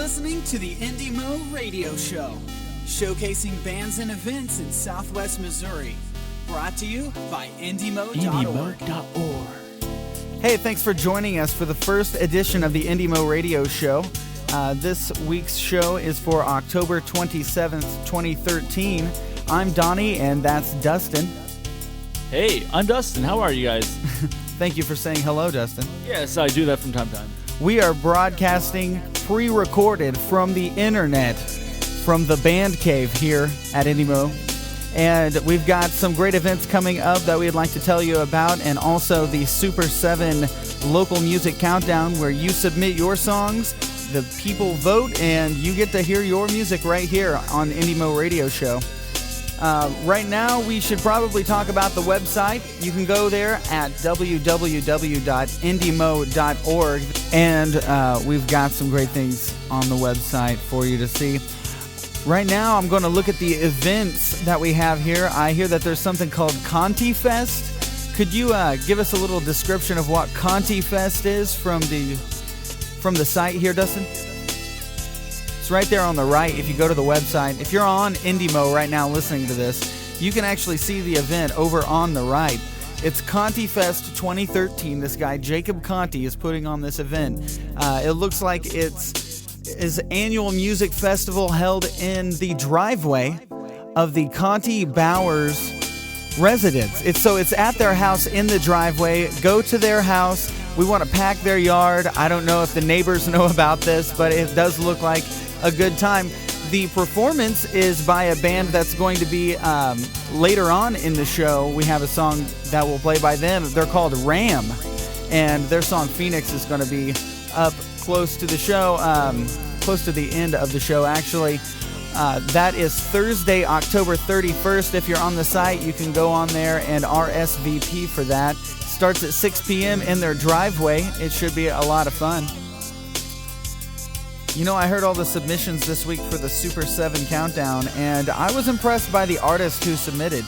listening to the Indie Mo Radio Show, showcasing bands and events in Southwest Missouri. Brought to you by IndieMo.org. Hey, thanks for joining us for the first edition of the Indie Mo Radio Show. This week's show is for October 27th, 2013. I'm Donnie, and that's Dustin. Hey, I'm Dustin. How are you guys? Thank you for saying hello, Dustin. Yes, I do that from time to time. We are broadcasting pre-recorded from the internet, from the Band Cave here at IndieMo. And we've got some great events coming up that we'd like to tell you about, and also the Super 7 Local Music Countdown, where you submit your songs, the people vote, and you get to hear your music right here on IndieMo Radio Show. Right now, we should probably talk about the website. You can go there at www.indiemo.org, and we've got some great things on the website for you to see. Right now, I'm going to look at the events that we have here. I hear that there's something called Conti Fest. Could you give us a little description of what Conti Fest is from the site here, Dustin? It's right there on the right if you go to the website. If you're on IndieMo right now listening to this, you can actually see the event over on the right. It's Conti Fest 2013. This guy, Jacob Conti, is putting on this event. It looks like it's his annual music festival held in the driveway of the Conti Bowers residence. It's at their house in the driveway. Go to their house. We want to pack their yard. I don't know if the neighbors know about this, but it does look like a good time. The performance is by a band that's going to be later on in the show. We have a song that will play by them. They're called Ram, and their song Phoenix is going to be up close to the show, close to the end of the show, actually. That is Thursday, October 31st. If you're on the site, you can go on there and RSVP for that. Starts at 6 p.m. in their driveway. It should be a lot of fun. You know, I heard all the submissions this week for the Super 7 Countdown, and I was impressed by the artists who submitted.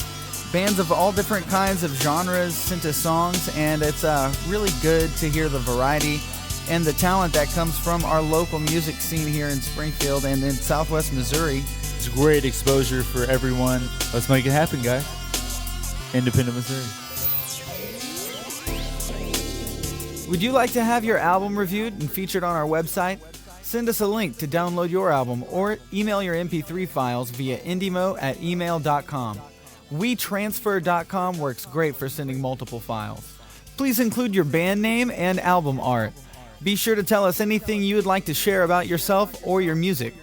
Bands of all different kinds of genres sent us songs, and it's really good to hear the variety and the talent that comes from our local music scene here in Springfield and in Southwest Missouri. It's great exposure for everyone. Let's make it happen, guys. Independent Missouri. Would you like to have your album reviewed and featured on our website? Send us a link to download your album or email your MP3 files via indiemo@email.com. WeTransfer.com works great for sending multiple files. Please include your band name and album art. Be sure to tell us anything you would like to share about yourself or your music.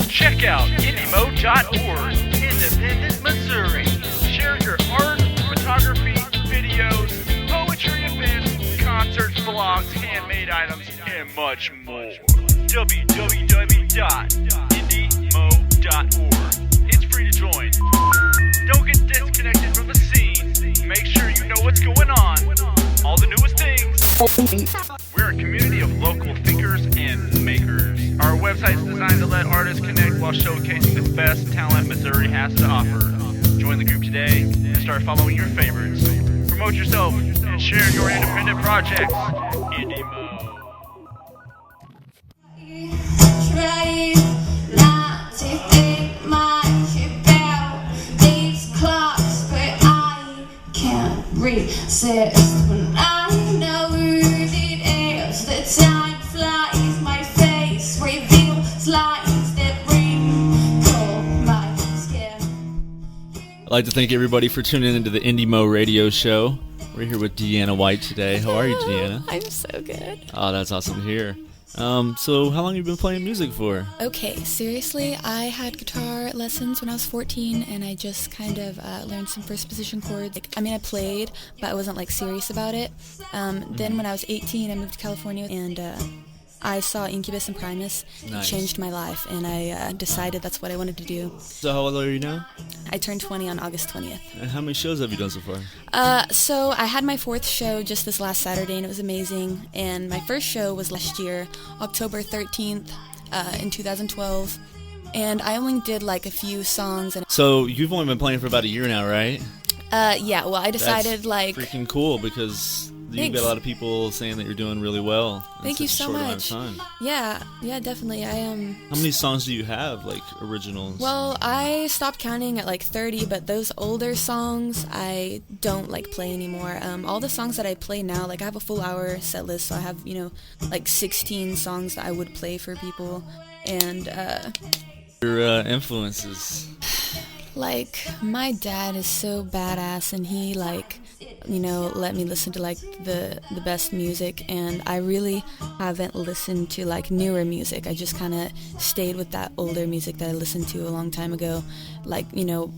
Check out IndieMo.org, Independent Missouri. Share your art, photography, videos, poetry events, concerts, blogs, handmade items, and much more. www.indiemo.org. It's free to join. Don't get disconnected from the scene. Make sure you know what's going on. All the newest things. We're a community of local thinkers and makers. Our website's designed to let artists connect while showcasing the best talent Missouri has to offer. Join the group today and start following your favorites. Promote yourself and share your independent projects. IndieMo. Try not to think much about these clocks, but I can't resist when I know that as the time flies, my face reveals lines that wrinkle my skin. I'd like to thank everybody for tuning into the IndieMo Radio Show. We're here with Deanna White today. How are you, Deanna? I'm so good. Oh, that's awesome to hear. So how long have you been playing music for? Okay, seriously, I had guitar lessons when I was 14, and I just kind of learned some first position chords. I played, but I wasn't serious about it. Then when I was 18, I moved to California, and I saw Incubus and Primus. Nice. It changed my life, and I decided that's what I wanted to do. So how old are you now? I turned 20 on August 20th. And how many shows have you done so far? So I had my 4th show just this last Saturday, and it was amazing. And my first show was last year, October 13th, in 2012. And I only did a few songs. So you've only been playing for about a year now, right? Yeah, well, I decided, That's freaking cool, because you've Thanks. got a lot of people saying that you're doing really well in Thank you such a so short much. amount of time. Yeah, definitely. I am. How many songs do you have, like, originals? Well, I stopped counting at like 30, but those older songs I don't like play anymore. All the songs that I play now, like I have a full hour set list, so I have, like 16 songs that I would play for people. And, Your influences. like, my dad is so badass, and he, like, let me listen to, like, the best music, and I really haven't listened to, like, newer music. I just kind of stayed with that older music that I listened to a long time ago, like,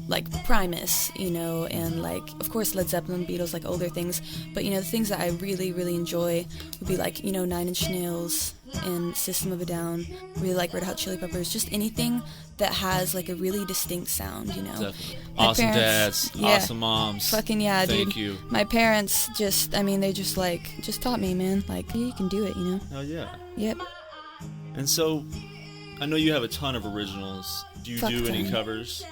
like Primus, and, like, of course, Led Zeppelin, Beatles, like, older things, but, the things that I really, really enjoy would be, like, Nine Inch Nails and System of a Down, really like Red Hot Chili Peppers, just anything that has, like, a really distinct sound, Definitely. My Awesome parents- dads, yeah. awesome moms. Fucking yeah, dude. Thank you. My parents they just taught me, man. Like, you can do it, Oh, yeah. Yep. And so, I know you have a ton of originals. Do you Fuck do any ton. covers?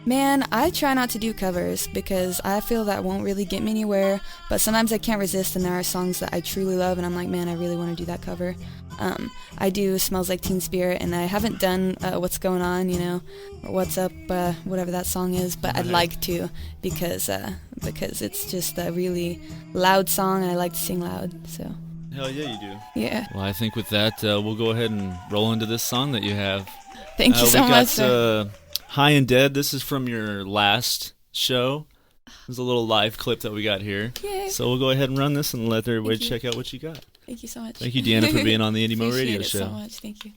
Man, I try not to do covers because I feel that won't really get me anywhere, but sometimes I can't resist, and there are songs that I truly love, and I'm like, man, I really want to do that cover. I do Smells Like Teen Spirit, and I haven't done What's Going On, or What's Up, whatever that song is, but I'd like to because it's just a really loud song, and I like to sing loud, so. Hell yeah, you do. Yeah. Well, I think with that, we'll go ahead and roll into this song that you have. Thank you so we much, got High and Dead. This is from your last show. There's a little live clip that we got here. Yay. So we'll go ahead and run this and let everybody Thank you. check out what you got. Thank you so much. Thank you, Deanna, for being on the Indie Mo Appreciate Radio it Show. so much. Thank you.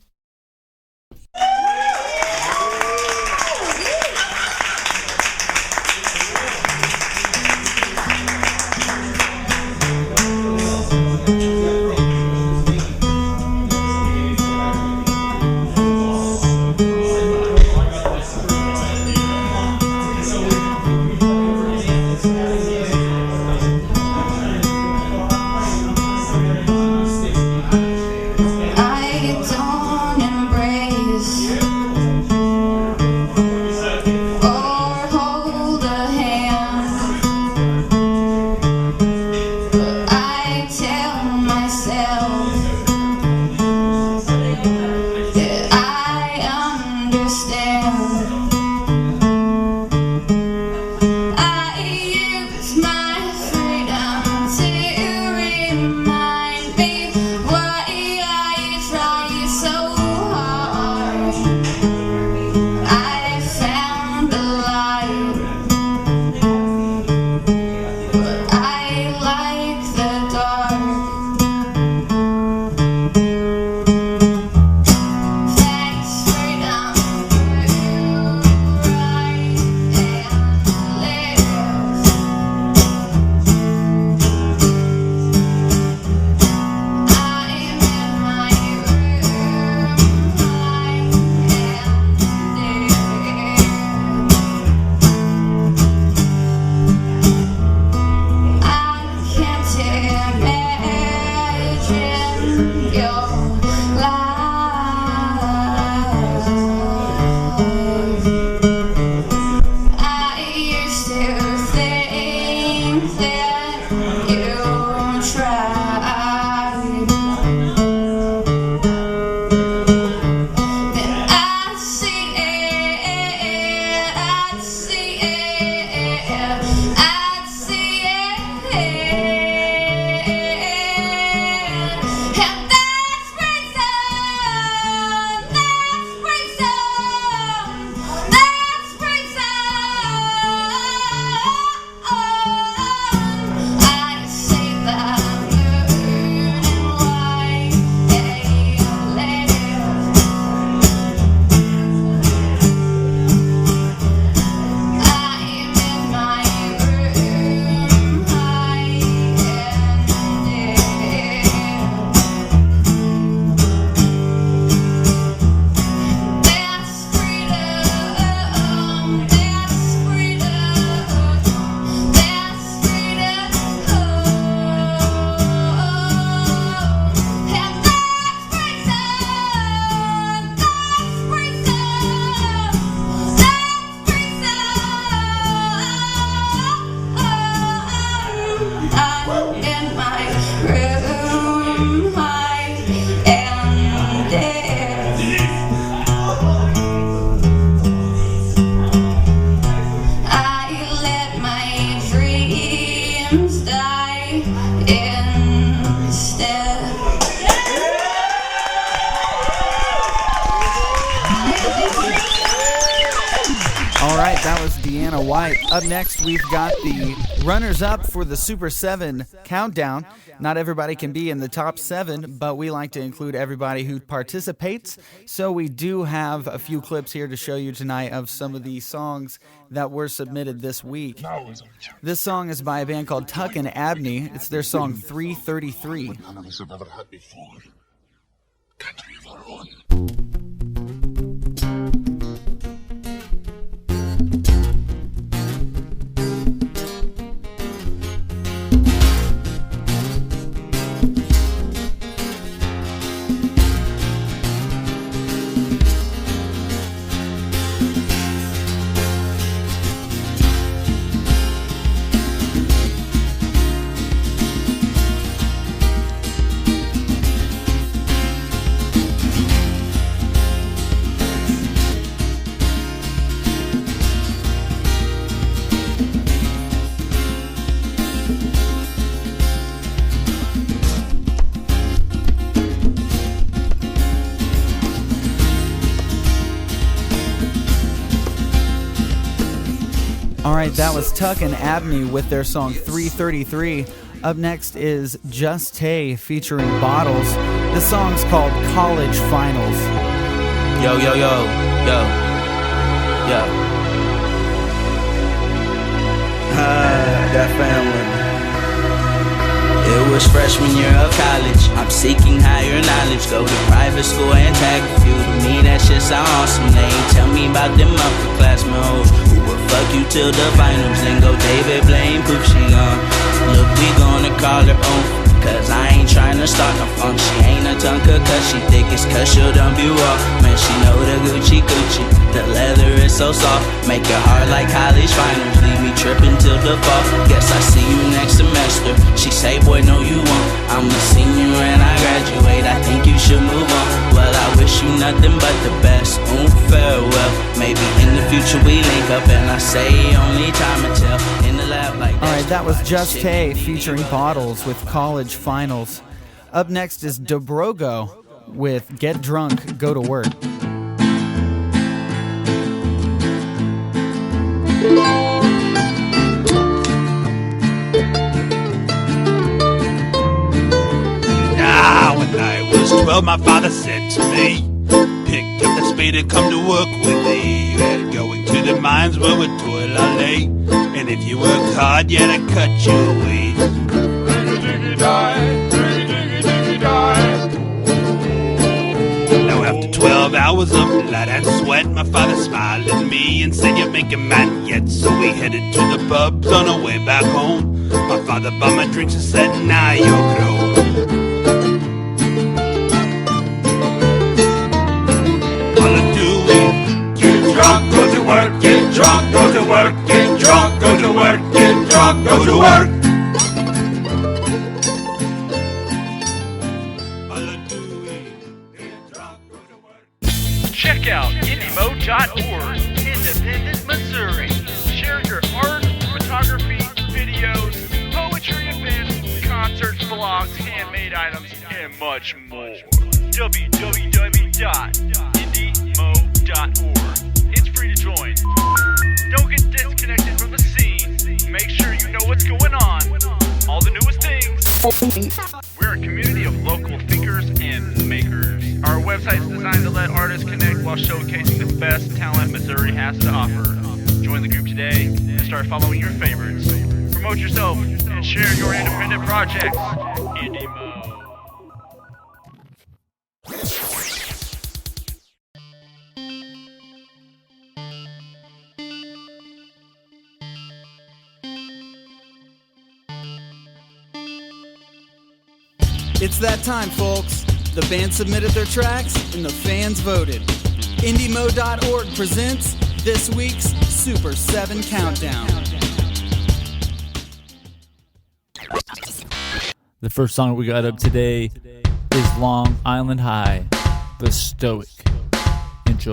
I don't embrace or hold a hand, but I tell myself that I understand. I use my freedom to remind me why I try so hard. I found the light, but I like the dark. Thanks, freedom, to write and live. I'm in my room, high and I can't imagine your life. I used to think that you tried. Then I see it, I see it, I see it, and that's reason, that's reason, that's reason. I say that instead. All right, that was Deanna White. Up next, we've got the runners-up for the Super 7 countdown. Not everybody can be in the top 7, but we like to include everybody who participates. So we do have a few clips here to show you tonight of some of the songs that were submitted this week. This song is by a band called Tuck and Abney. It's their song 333. None of us have ever had before. Country of our own. All right, that was Tuck and Abney with their song 333. Up next is Just Tay featuring Bottles. The song's called College Finals. Yo, yo, yo, yo, yo. That family. It was freshman year of college. I'm seeking higher knowledge. Go to private school and tag a few. To me, that shit sound awesome. They ain't tell me about them upperclassmen hoes who will fuck you till the finals. Then go David Blaine, poof, she gone. Look, we gonna call her own. Cause I ain't tryna start no funk. She ain't a tonka cause she thick as cause she'll dump you off. Man, she know the Gucci. The leather is so soft. Make it hard like college finals. Leave me tripping till the fall. Guess I see you next semester. She say, boy, no you won't. I'm a senior and I graduate. I think you should move on. Well, I wish you nothing but the best. Farewell. Maybe in the future we link up. And I say only time will tell. In the lab like that. Alright, that was Just Tay featuring Bottles with College Finals. Up next is Dobrogo with Get Drunk, Go to Work. When I was 12, my father said to me, pick up the spade and come to work with me. And going to the mines where we toil all day. And if you work hard, yeah, to cut your weight. Now after 12 hours of blood and sweat, my father smiled at me and said, you're making man yet. So we headed to the pubs on our way back home. My father bought my drinks and said, now you're grown. Drunk, go to work, get drunk, go to work, get drunk, go to work, get drunk, go to work. Check out IndieMo.org, Independent, Missouri. Share your art, photography, videos, poetry events, concerts, vlogs, handmade items, and much more. www.indiemo.org. It's free to join. Don't get disconnected from the scene. Make sure you know what's going on. All the newest things. We're a community of local thinkers and makers. Our website is designed to let artists connect while showcasing the best talent Missouri has to offer. Join the group today and start following your favorites. Promote yourself and share your independent projects. IndieMo. It's that time, folks. The band submitted their tracks and the fans voted. IndieMo.org presents this week's Super 7 Countdown. The first song we got up today is Long Island High, The Stoic. Enjoy.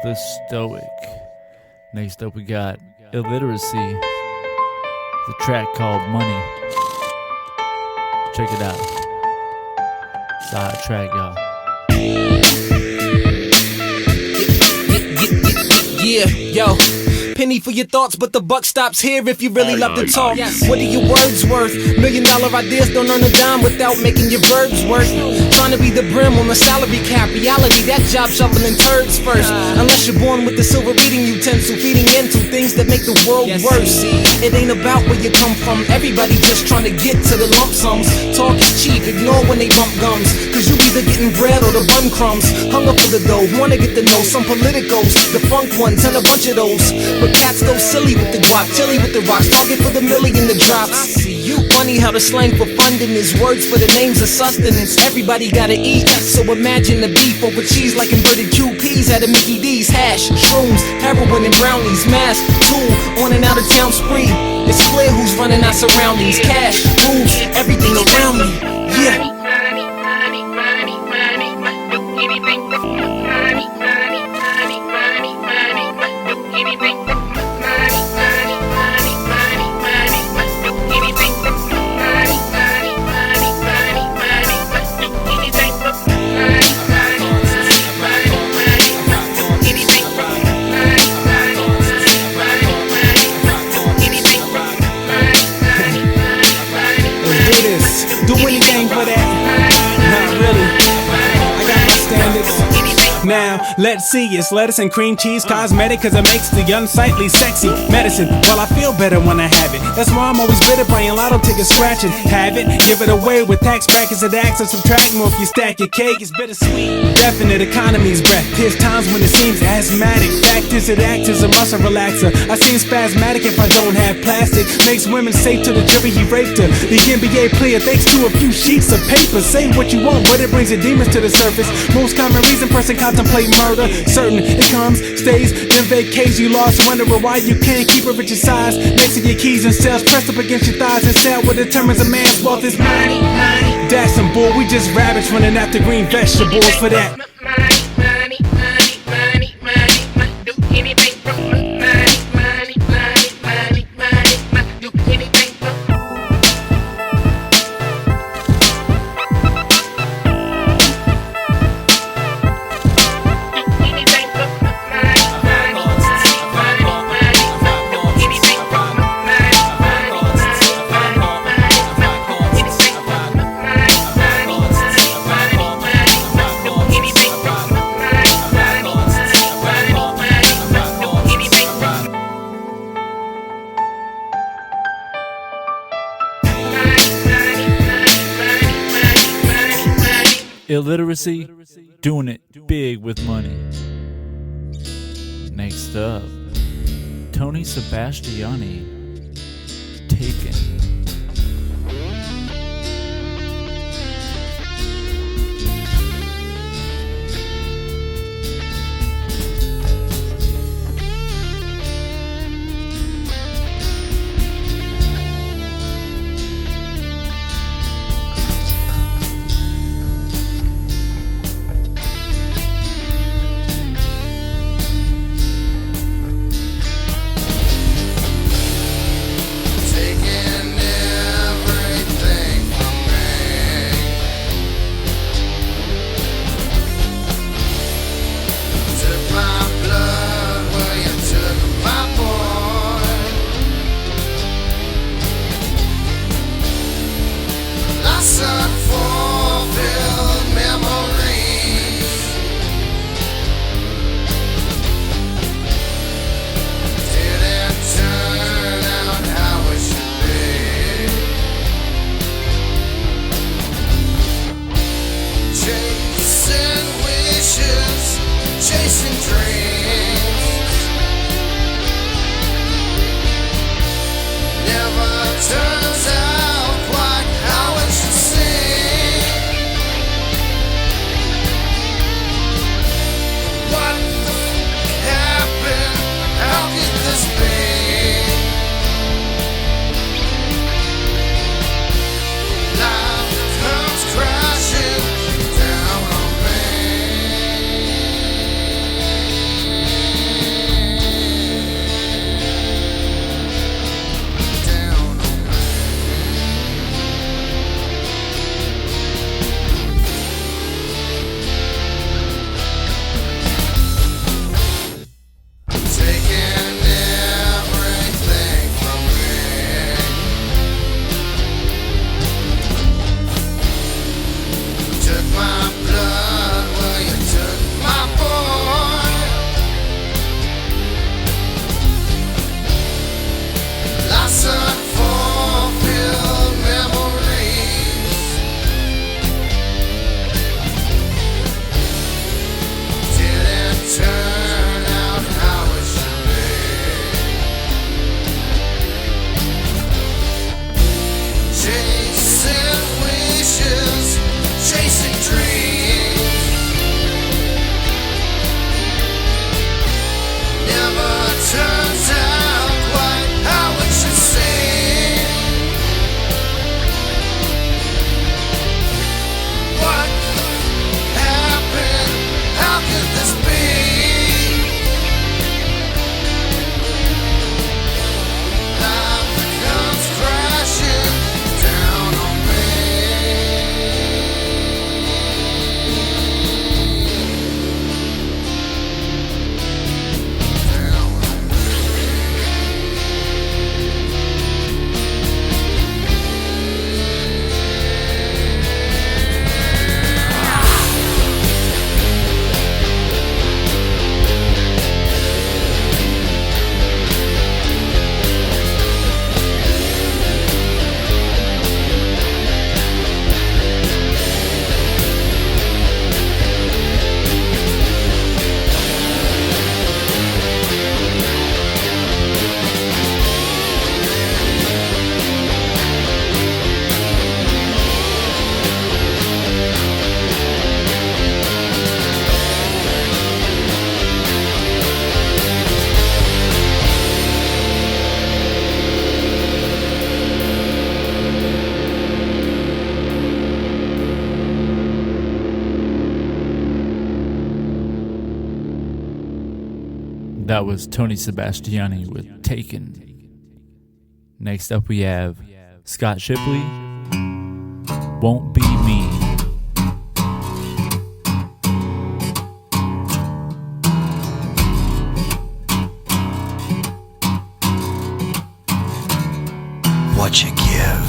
the Stoic. Next up we got Illiteracy. The track called Money. Check it out. Side track, y'all. Yeah, yo. Penny for your thoughts, but the buck stops here if you really love to talk. What are your words worth? $1 million ideas don't earn a dime without making your verbs work. Trying to be the brim on the salary cap. Reality, that job shoveling turds first. Unless you're born with the silver eating utensil, feeding into things that make the world worse. See, it ain't about where you come from. Everybody just trying to get to the lump sums. Talk is cheap, ignore when they bump gums. Cause you either getting bread or the bun crumbs. Hung up for the dough, wanna get to know some politicos, the funk ones and a bunch of those. But cats go silly with the guap, chilly with the rocks, target for the million the drops. See you funny how the slang for funding is words for the names of sustenance. Everybody gotta eat, so imagine the beef over cheese like inverted QPs at a Mickey D's. Hash, shrooms, heroin and brownies, mask, tool, on and out of town spree. It's clear who's running our surroundings. Cash, moves, everything around me. Yeah. Do anything for that? Not really. I got my standards. Now, let's see, it's lettuce and cream cheese cosmetic, cause it makes the unsightly sexy medicine. Well, I feel better when I have it. That's why I'm always bitter, buying lotto tickets, scratching. Have it, give it away with tax brackets and acts and subtract more. If you stack your cake, it's bittersweet. Definite economy's breath. There's times when it seems asthmatic. Fact is, it acts as a muscle relaxer. I seem spasmatic if I don't have plastic. Makes women safe to the jury, he raped her. The NBA player thanks to a few sheets of paper. Say what you want, but it brings the demons to the surface. Most common reason person contemplate murder. Certain it comes, stays, then vacates. You lost, wondering why you can't keep it at your size. Next to your keys and cells, pressed up against your thighs. And sell what determines a man's wealth is money. That's some bull, we just rabbits running after green vegetables for that. Do anything from money. Do anything from Illiteracy, doing it big with money. Next up, Tony Sebastiani, Taken. Taken chasing dreams. Never turns out quite how it should seem. What happened? How could this be? Life comes crashing down on me. That was Tony Sebastiani with Taken. Next up we have Scott Shipley, Won't Be Me. What you give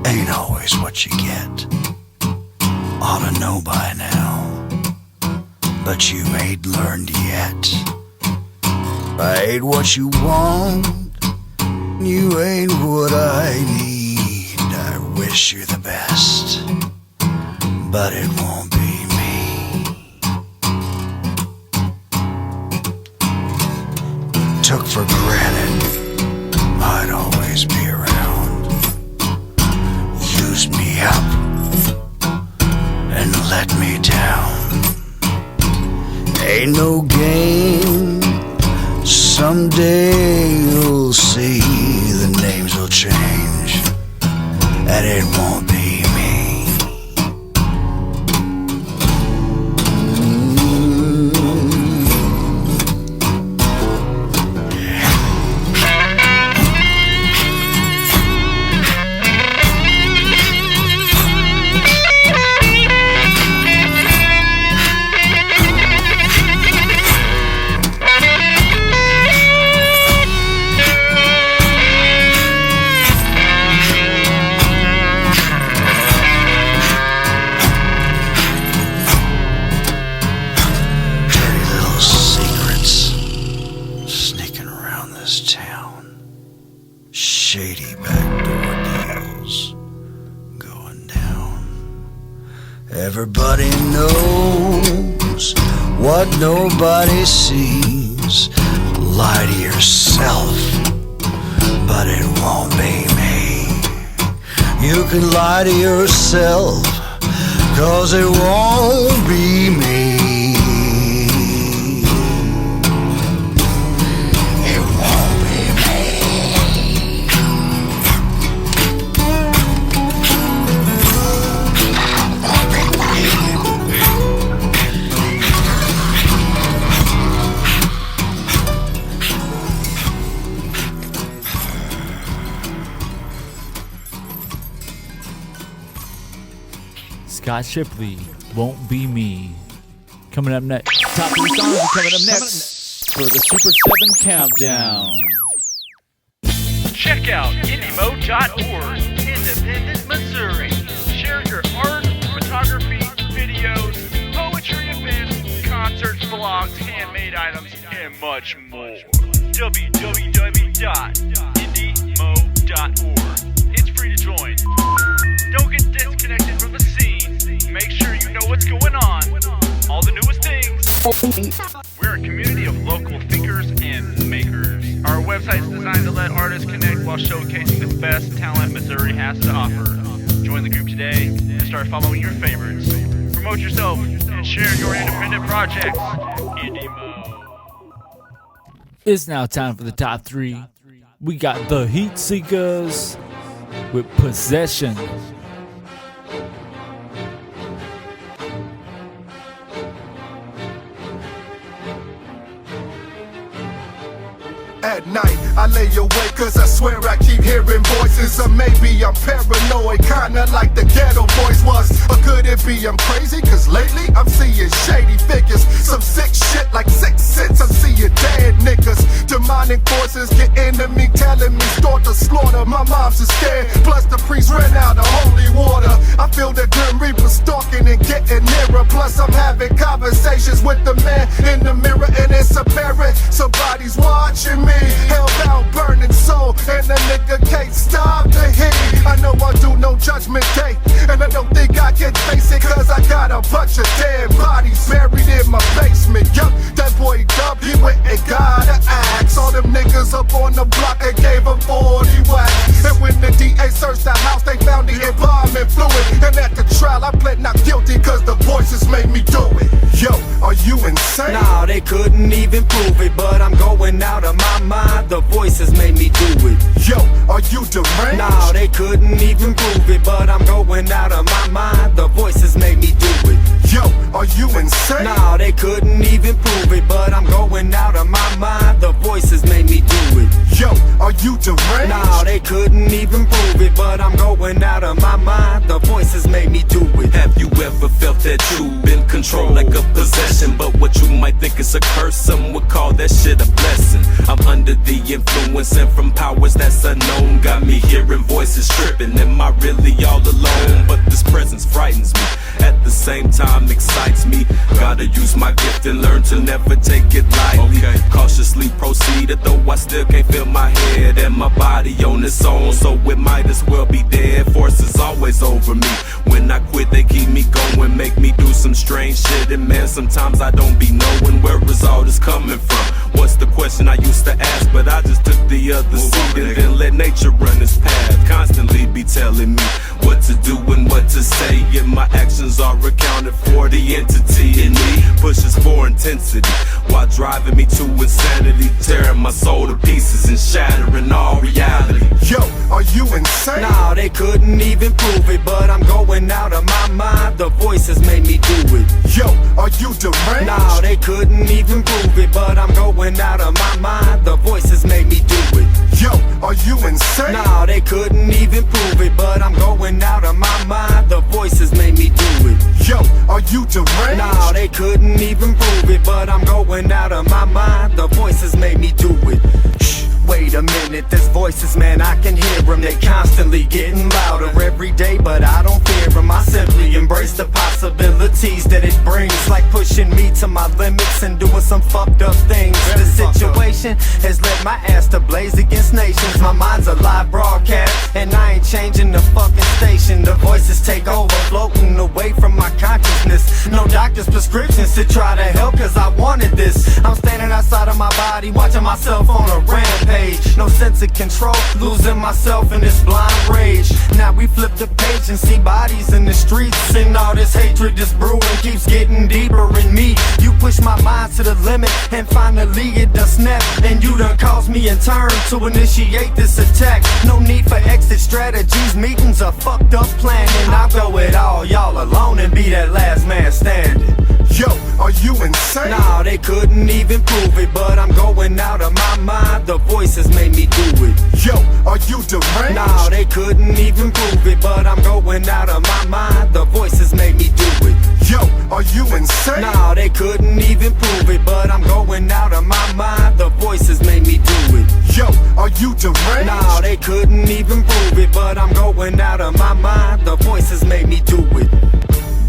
ain't always what you get. Ought to know by now, but you ain't learned yet. I ain't what you want, you ain't what I need. I wish you the best, but it won't be me. Took for granted I'd always be around. Used me up and let me down. Ain't no game. Someday you'll see the names will change, and it won't be me. Shady backdoor deals going down. Everybody knows what nobody sees. Lie to yourself, but it won't be me. You can lie to yourself, 'cause it won't be me. Scott Shipley, Won't Be Me. Coming up next. Top 3 songs are coming up next for the Super 7 Countdown. Check out IndieMo.org, Independent, Missouri. Share your art, photography, videos, poetry events, concerts, vlogs, handmade items, and much more. www.indiemo.org. It's free to join. Don't get disconnected from the scene. Make sure you know what's going on. All the newest things. We're a community of local thinkers and makers. Our website's designed to let artists connect while showcasing the best talent Missouri has to offer. Join join the group today and start following your favorites. Promote yourself and share your independent projects. Indie Mo. It's now time for the top 3. We got the Heat Seekers with Possession. At night, I lay awake cause I swear I keep hearing voices. Or maybe I'm paranoid, kinda like the ghetto voice was. Or could it be I'm crazy? Cause lately I'm seeing shady figures. Some sick shit like 6 Sense. I'm seeing dead niggas. Demonic voices get into me, telling me start to slaughter. My mom's is scared, plus the priest ran out of holy water. I feel the Grim Reaper stalking and getting nearer. Plus I'm having conversations with the man in the mirror, and it's apparent somebody's watching me. Hellbound, burning soul, and a nigga can't stop the heat. I know I do no judgment day, and I don't think I can face it, cause I got a bunch of dead bodies buried in my basement. Yup, that boy Dub, he went and got an axe. All them niggas up on the block and gave him 40 whacks. And when the DA searched the house, they found the embalming fluid. And at the trial, I pled not guilty, cause the voices made me do it. Yo, are you insane? Nah, they couldn't even prove it, but I'm going out of my mind. The voices made me do it. Yo, are you deranged? Nah, they couldn't even prove it, but I'm going out of my mind. The voices made me do it. Yo, are you insane? Nah, they couldn't even prove it, but I'm going out of my mind. The voices made me do it. Yo, are you deranged? Nah, they couldn't even prove it, but I'm going out of my mind. The voices made me do it. Have you ever felt that you've been controlled like a possession? But what you might think is a curse, some would call that shit a blessing. I'm under the influence and from powers that's unknown. Got me hearing voices tripping. Am I really all alone? But this presence frightens me, at the same time excites me. Gotta use my gift and learn to never take it lightly. Cautiously proceeded, though I still can't feel my head and my body on its own, so it might as well be dead. Force is always over me. When I quit, they keep me going, make me do some strange shit. And man, sometimes I don't be knowing where is all this coming from. What's the question I used to ask, but I just took the other seat and then let nature run its path. Constantly be telling me what to do and what to say, and my actions are accounted for. The entity in me pushes for intensity while driving me to insanity, tearing my soul to pieces and shattering all reality. Yo, are you insane? Nah, they couldn't even prove it, but I'm going out of my mind. The voices made me do it. Yo, are you deranged? Nah, they couldn't even prove it, but I'm going out of my mind. The voices made me do it. Yo, are you insane? Nah, they couldn't even prove it, but I'm going out of my mind. The voices made me do it. Yo, are you deranged? Nah, they couldn't even prove it, but I'm going out of my mind. The voices made me do it. Shh, wait a minute, there's voices, man, I can hear them. They constantly getting louder every day, but I don't fear them. I simply embrace the possibilities that it brings, like pushing me to my limits and doing some fucked up things. The situation has led my ass to blaze against nations. My mind's a live broadcast, and I ain't changing the fucking station. The voices take over, floating away from my consciousness. No doctor's prescriptions to try to help, cause I wanted this. I'm standing outside of my body, watching myself on a rampage. No sense of control, losing myself in this blind rage. Now we flip the page and see bodies in the streets, and all this hatred that's brewing keeps getting deeper in me. You push my mind to the limit, and finally it done snap, and you done caused me in turn to initiate this attack. No need for exit strategies, meetings are fucked up planning. I'll go it all, y'all alone, and be that last man standing. Yo, are you insane? Nah, they couldn't even prove it, but I'm going out of my mind. The voices made me do it. Yo, are you deranged? Nah, they couldn't even prove it, but I'm going out of my mind. The voices made me do it. Yo, are you insane? Nah, they couldn't even prove it, but I'm going out of my mind. The voices made me do it. Yo, are you deranged? Nah, they couldn't even prove it, but I'm going out of my mind. The voices made me do it.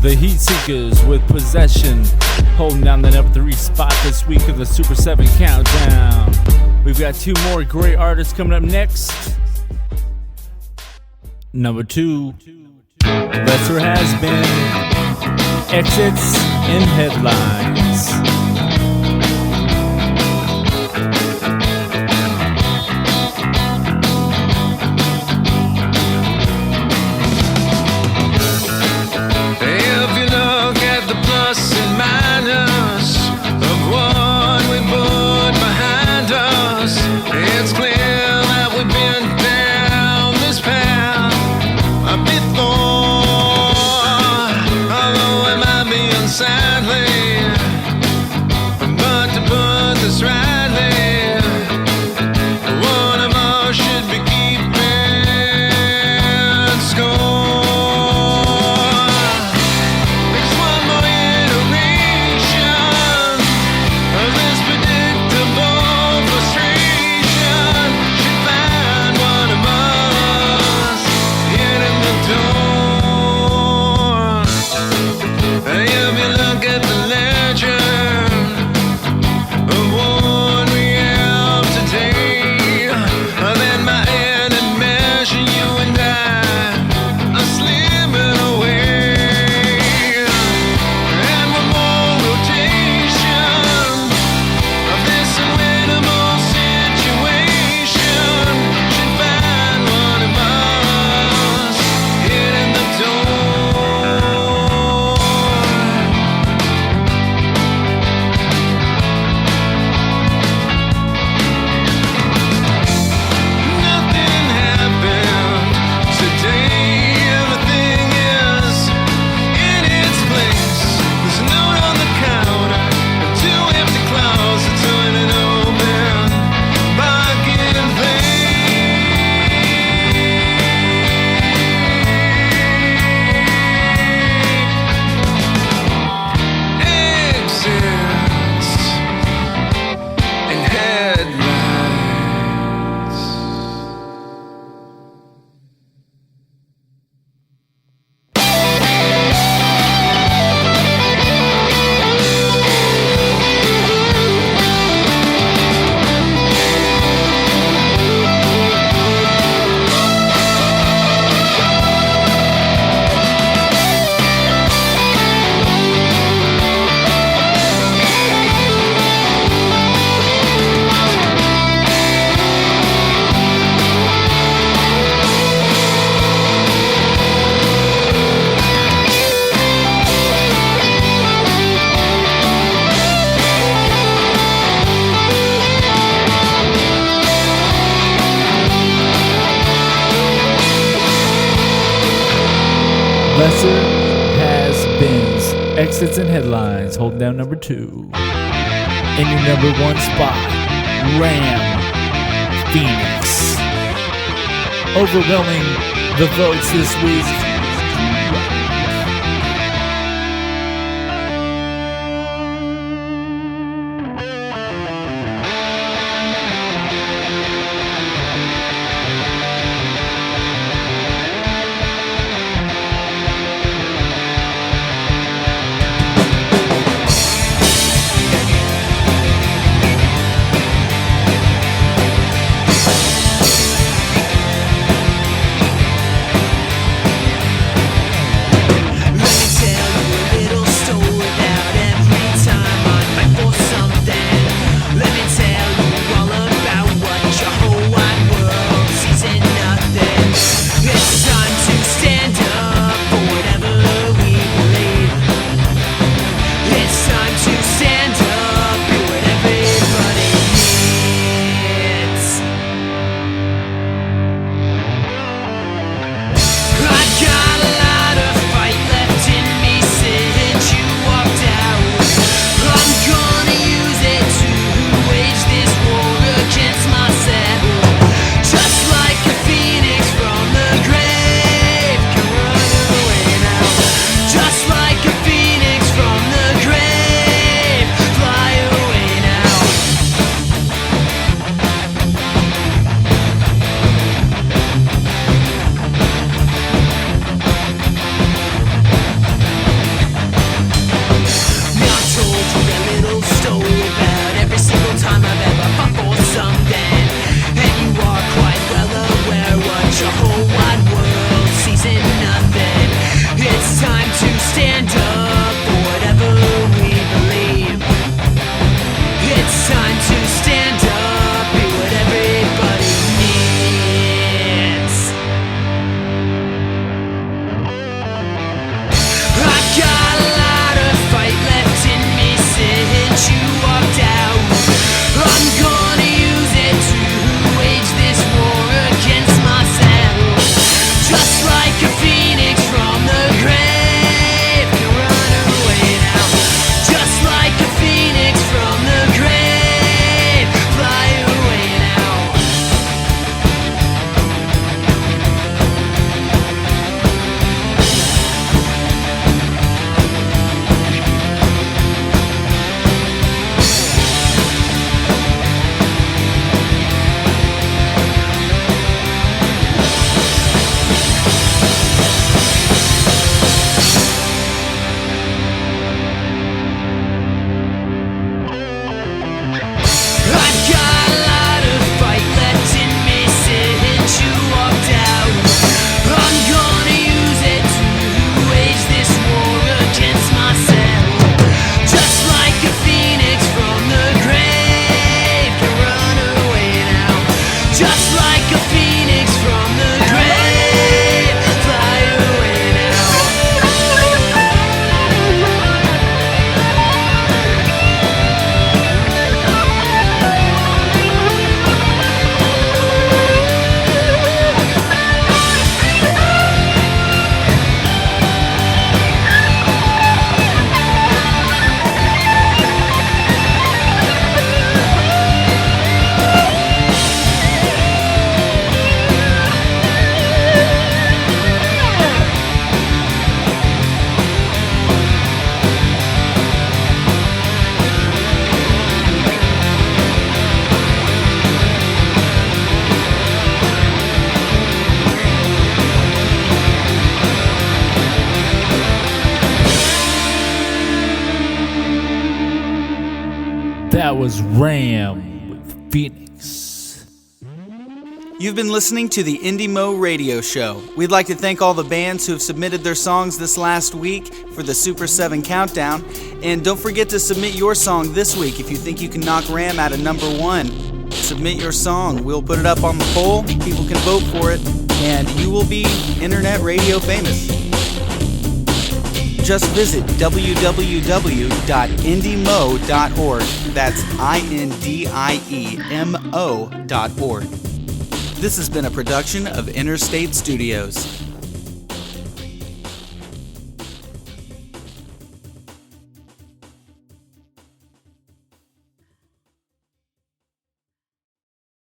The Heat Seekers with Possession, holding down the number 3 spot this week of the Super 7 Countdown. We've got 2 more great artists coming up next. Number 2, Lesser Has Been, Exits in Headlines. Lesser has-beens, exits and headlines, holding down number 2. In your number 1 spot, Ram, Phoenix. Overwhelming the votes this week. That was Ram with Phoenix. You've been listening to the Indie Mo Radio Show. We'd like to thank all the bands who have submitted their songs this last week for the Super 7 Countdown. And don't forget to submit your song this week if you think you can knock Ram out of number 1. Submit your song. We'll put it up on the poll. People can vote for it. And you will be internet radio famous. Just visit www.indiemo.org. That's INDIEMO.org. This has been a production of Interstate Studios.